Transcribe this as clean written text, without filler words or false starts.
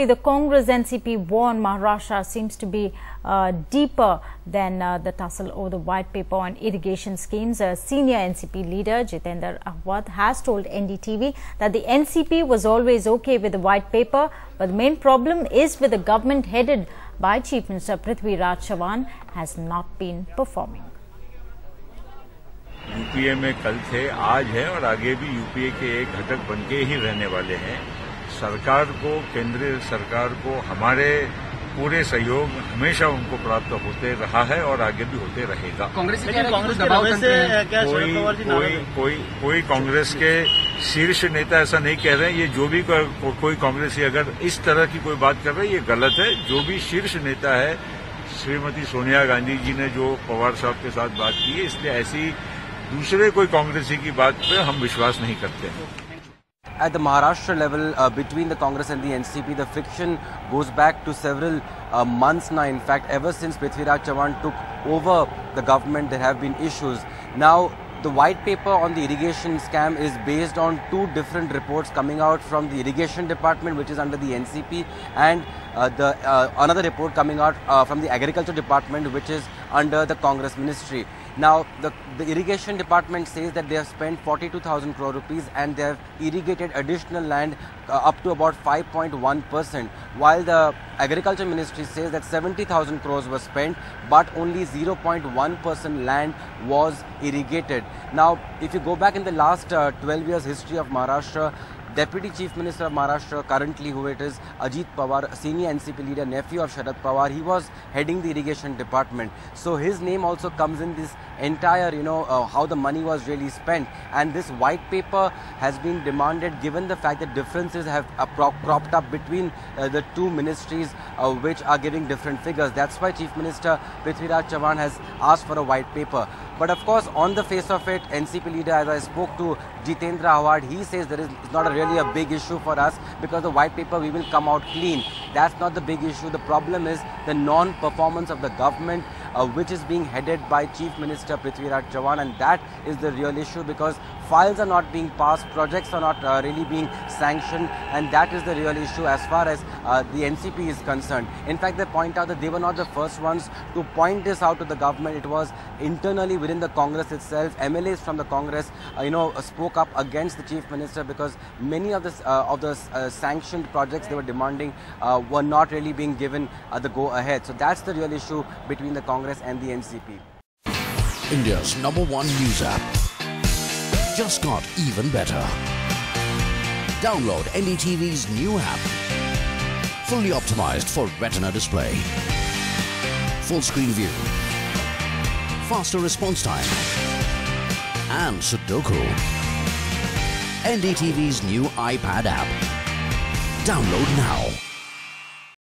The Congress NCP war in Maharashtra seems to be deeper than the tussle over the white paper on irrigation schemes. A senior NCP leader, Jitendra Ahwad, has told NDTV that the NCP was always okay with the white paper, but the main problem is with the government headed by Chief Minister Prithvi Raj Chavan has not been performing. UPA में कल थे, आज है और आगे भी UPA के एक घटक बनके ही रहने वाले हैं। सरकार को, केंद्रीय सरकार को हमारे पूरे सहयोग हमेशा उनको प्राप्त होते रहा है और आगे भी होते रहेगा। कांग्रेस कोई कांग्रेस के शीर्ष नेता ऐसा नहीं कह रहे हैं। ये जो भी कोई कांग्रेसी अगर इस तरह की कोई बात कर रहा है, ये गलत है। जो भी शीर्ष नेता है, श्रीमती सोनिया गांधी जी ने जो पवार साहब के साथ बात की है, इसलिए ऐसी दूसरे कोई कांग्रेसी की बात पे हम विश्वास नहीं करते हैं। At the Maharashtra level, between the Congress and the NCP, the friction goes back to several months now. In fact, ever since Prithvi Raj Chavan took over the government, there have been issues. Now, the white paper on the irrigation scam is based on two different reports coming out from the irrigation department, which is under the NCP, and another report coming out from the agriculture department, which is under the Congress ministry. Now, the irrigation department says that they have spent 42,000 crore rupees and they have irrigated additional land up to about 5.1%, while the agriculture ministry says that 70,000 crores was spent, but only 0.1% land was irrigated. Now, if you go back in the last 12 years history of Maharashtra, Deputy Chief Minister of Maharashtra, currently who it is, Ajit Pawar, senior NCP leader, nephew of Sharad Pawar, he was heading the irrigation department. So his name also comes in this entire, how the money was really spent. And this white paper has been demanded given the fact that differences have cropped up between the two ministries which are giving different figures. That's why Chief Minister Prithvi Raj Chavan has asked for a white paper. But of course, on the face of it, NCP leader, as I spoke to Jitendra Ahwad, he says it's not really a big issue for us because the white paper, we will come out clean. That's not the big issue. The problem is the non-performance of the government, which is being headed by Chief Minister Prithvi Raj Chavan, and that is the real issue because files are not being passed, projects are not really being sanctioned, and that is the real issue as far as the NCP is concerned. In fact, they point out that they were not the first ones to point this out to the government. It was internally within the Congress itself. MLAs from the Congress, spoke up against the Chief Minister because many of the sanctioned projects they were demanding were not really being given the go-ahead. So that's the real issue between the Congress and the NCP. India's #1 news app just got even better. Download NDTV's new app. Fully optimized for retina display. Full screen view. Faster response time. And Sudoku. NDTV's new iPad app. Download now.